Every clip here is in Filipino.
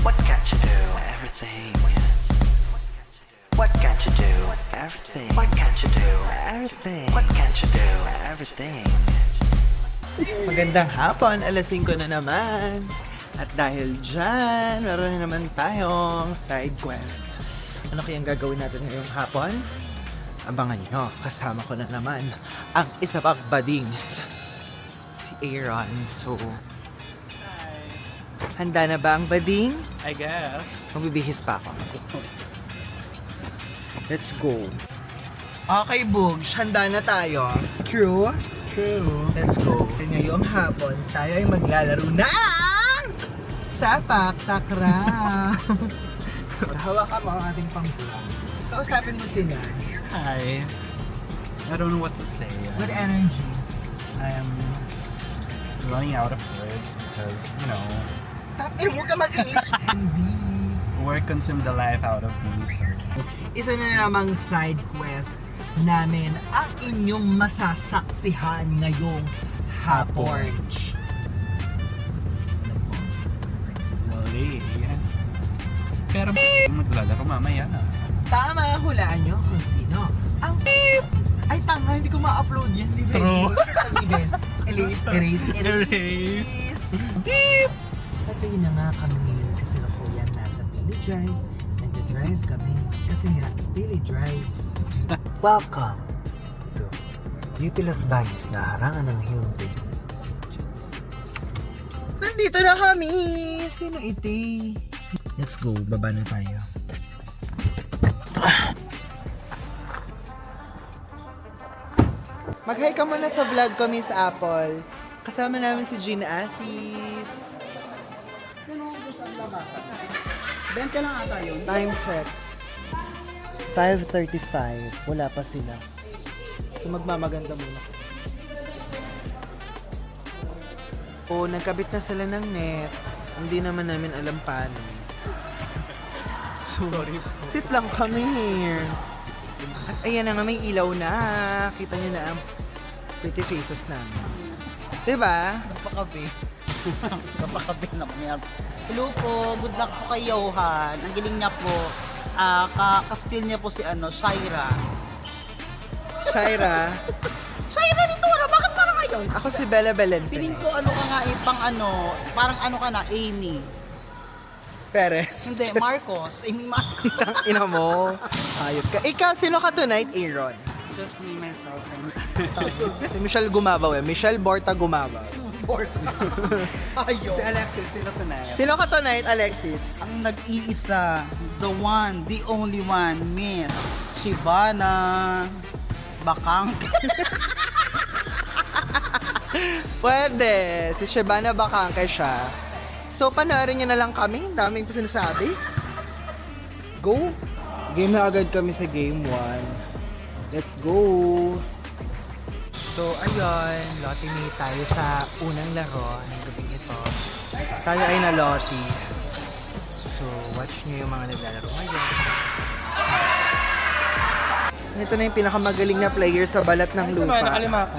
What can't you do? Everything. What can't you do? Everything. What can't you do? Everything. What can't you do? Everything. Magandang hapon, alas 5 na naman. At dahil dyan, meron na naman tayong side quest. Ano kayang gagawin natin ngayong hapon? Abangan nyo, kasama ko na naman ang isa pang bading, si Aaron. So, handa na ba ang bading? I guess. Magbibihis pa ako. Let's go. Okay, Bugs, handa na tayo. True? True. Let's go. Ngayong hapon, tayo ay maglalaro ng Sapak Takraw. Hawakan mo ang ating pang-vlog. Kausapin mo sila. Hi. I don't know what to say. Good energy. I'm running out of words because, you know, Huwag ka mag-inis. Envy. work consumed the life out of me. So. Isa na namang side quest namin ang inyong masasaksihan ngayong hapon. Wali. Pero maglalaro mamaya na. Tama, hulaan nyo kung sino ang ay tanga, hindi ko ma-upload yan. Di ba? True. Sabihin, erase. Sabi na nga kami ngayon kasi na kuya nasa Billy Drive. Nag-drive kami kasi nga Billy Drive. Welcome to UP Los Baños na harangan ng Hyundai. Nandito na kami! Sino iti? Let's go, baba na tayo. Mag-hi ka muna sa vlog ko, Miss Apple. Kasama namin si Gina Asis. 20 lang ata yun. Time check. 5:35. Wala pa sila. So magmamaganda muna. O, nagkabit na sila ng net. Hindi naman namin alam paano. So, Sorry. sit lang kami here. At ayan na nga, may ilaw na. Kita niyo na ang pretty faces namin. Diba? Napakabi. Napakabi naman yan. Hello po, good luck po kay Johan. Ang galing niya po. Ka-skill niya po si Shaira. Shaira. Shaira dito, bakit parang ngayon? Ako si Bella Belente. Piling ko ka nga pang parang ka na, Amy. Perez. Hindi, Marcos. Amy Marcos. Ina mo. Ayot ka. Ikaw, sino ka tonight, Aaron? Just me, myself, and Si Michelle Gumabaw eh. Michelle Borta Gumabaw. Ayaw. Si Alexis, sino tonight? Sino ka tonight, Alexis? Ang nag-iisa, the one, the only one, Miss Shivana Bakang. Pwede. Si Shebana Bakangke siya. So, panoorin niyo na lang kami. Ang daming pa sinasabi. Go. Game na agad kami sa game 1. Let's go. So, ayun. Lottie mate tayo sa unang laro ng gabing ito. Tayo ay na Lottie. So, watch niyo yung mga naglalaro ngayon. Ito na yung pinakamagaling na player sa balat ng lupa. Nakalima ako.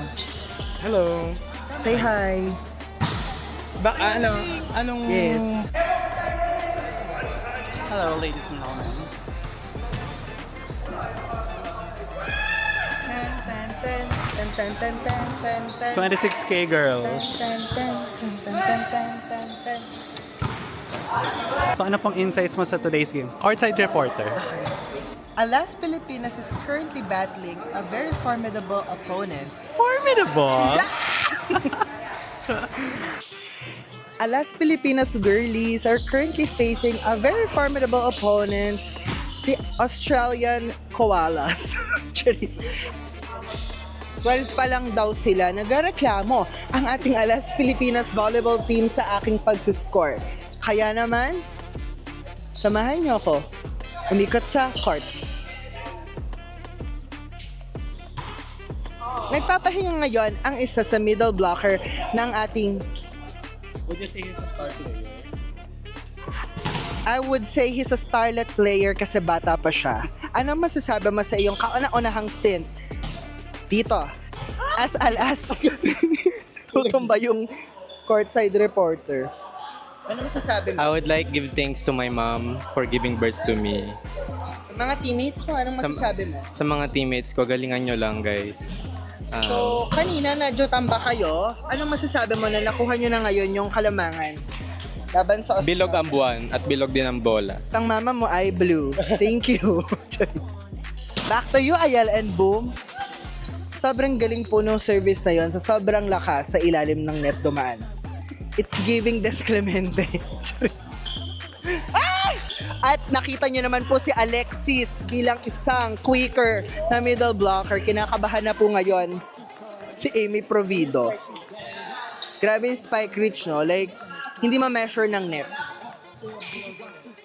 Hello. Say hi. Anong... Yes. Hello, ladies and gentlemen. 26K girls. So ano pong insights mo sa today's game? Courtside reporter. Alas Pilipinas is currently battling a very formidable opponent. Formidable! Alas Pilipinas girlies are currently facing a very formidable opponent, the Australian Koalas. 12 pa lang daw sila, nagreklamo ang ating Alas Pilipinas volleyball team sa aking pagsuscore. Kaya naman, samahan niyo ako umikot sa court. Nagpapahinga ngayon ang isa sa middle blocker ng ating... Would you say he's a star player? I would say he's a starlet player kasi bata pa siya. Ano masasabi mo sa iyong kauna-unahang stint? Dito, as alas, tutumba yung courtside reporter. Ano masasabi I mo? would like give thanks to my mom for giving birth to me. Sa mga teammates mo, anong Sa- masasabi mo? Sa mga teammates ko, galingan nyo lang guys. So, kanina na-jotamba kayo, anong masasabi mo na nakuha nyo na ngayon yung kalamangan? Laban sa Australia. Bilog ang buwan at bilog din ang bola. Ang mama mo ay blue. Thank you. Back to you, Ayel and Boom. Sobrang galing po nung service na yon sa sobrang lakas sa ilalim ng net dumaan. It's giving Des Clemente. Ay! At nakita nyo naman po si Alexis bilang isang quicker na middle blocker. Kinakabahan na po ngayon si Amy Provido. Grabe yung spike reach, no? Like, hindi ma-measure ng net.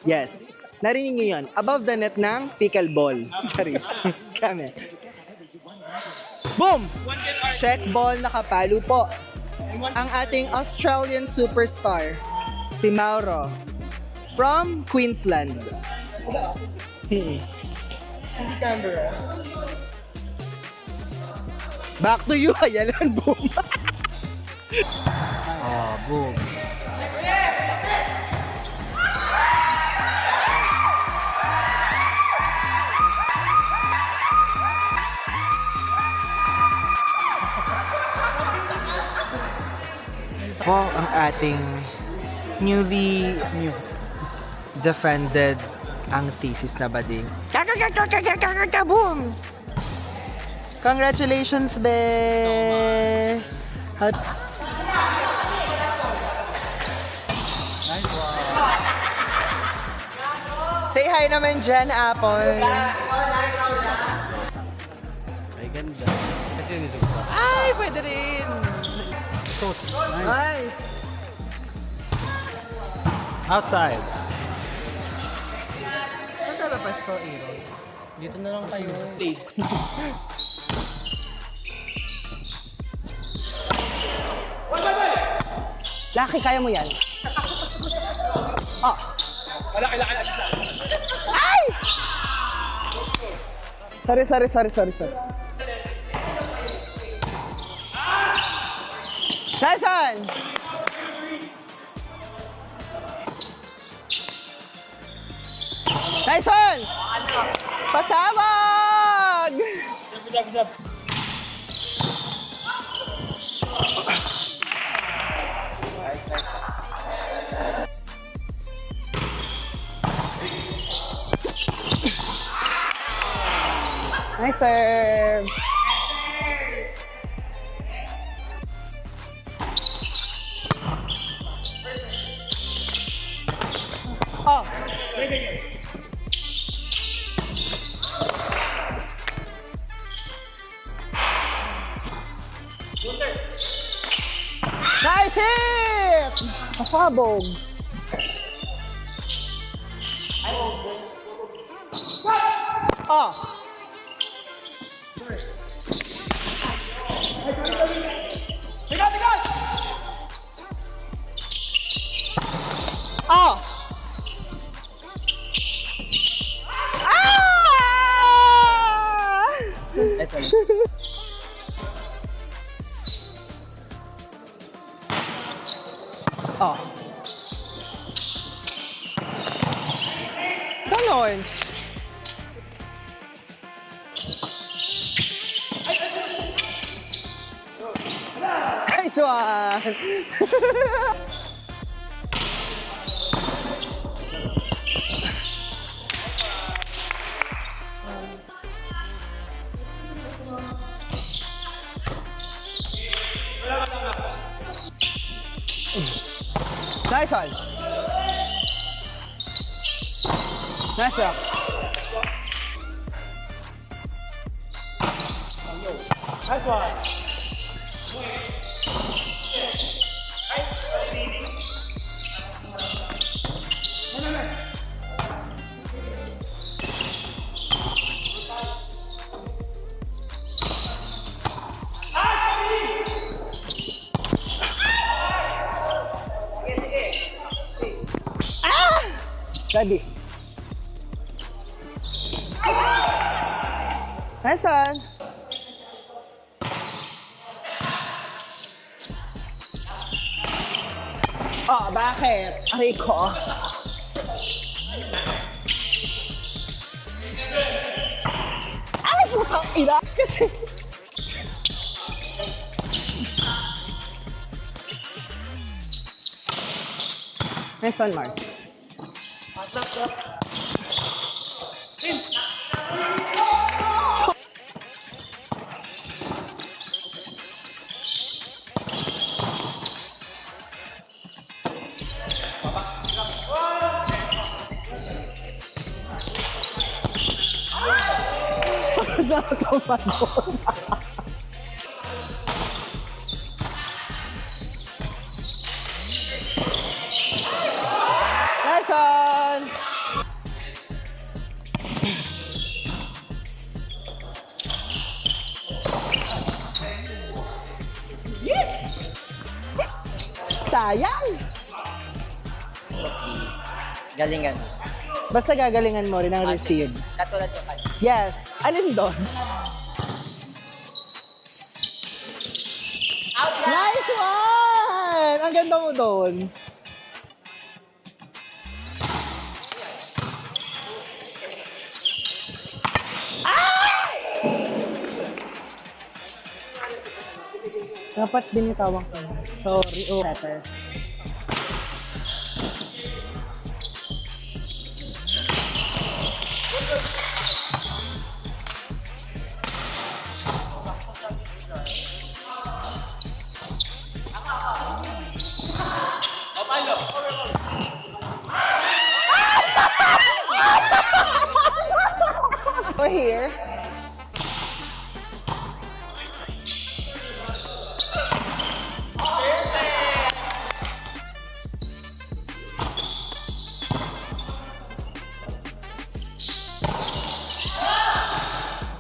Yes. Narinig niyo yun. Above the net ng pickleball. Charis. Kame. Boom! Check ball nakapalo po. Ang ating Australian superstar, si Mauro, from Queensland. Hindi camera. Back to you, Ayan, Boom. Oh, boom. Po ang ating newly defended ang thesis na bading. Boom! Congratulations, be! Say hi naman dyan, Apple. Ay, ganda. Ay, pwede rin. Nice. Outside. Saan ka labas to, Iro? Dito na lang kayo. Laki, kaya mo yan. Oh. Ay! Sorry. Tyson! Tyson! Pasabog! Nice serve! Oh! Nice hit! Pasabog! Oh! Oh! Ah! Oh. Ganon. Nice one! Nice one! Nice one! Nice one! Ready. Nice one. Oh, bakit? Aray ko. Ay, putang ina! Kasi... Nice one, Mars. Nice one! Yes! Sayang! Galingan. Basta gagalingan mo rin ang receive. Katulad ko kayo. Yes. Alin doon? Nice one! Ang ganda mo doon. Dapat binitawan ko. Sorry, oh. Better. We're here.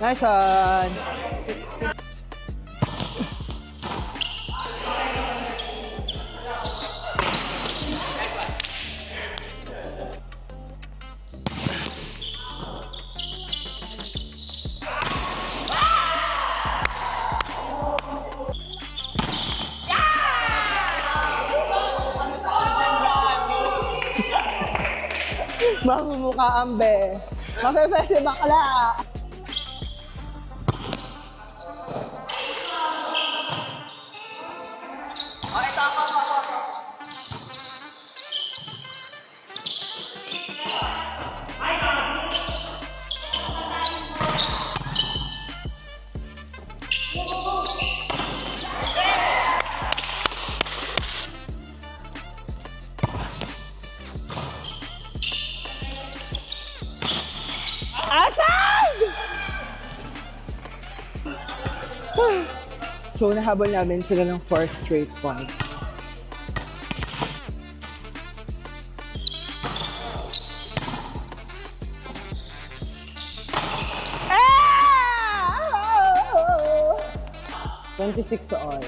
Nice one. Mamumukha ambe. Mapepese bakla. Asag! So, nahabol namin sila ng 4 straight points. Ah! 26 to all.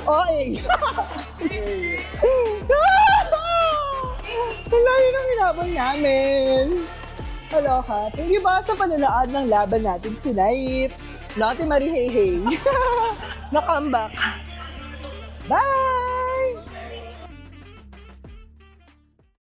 Oy! Wala yun ang hinabang namin. Kaloka. Hindi ba sa panunaan ng laban natin si Naip? Natin Marihehey. Na-comeback. Bye!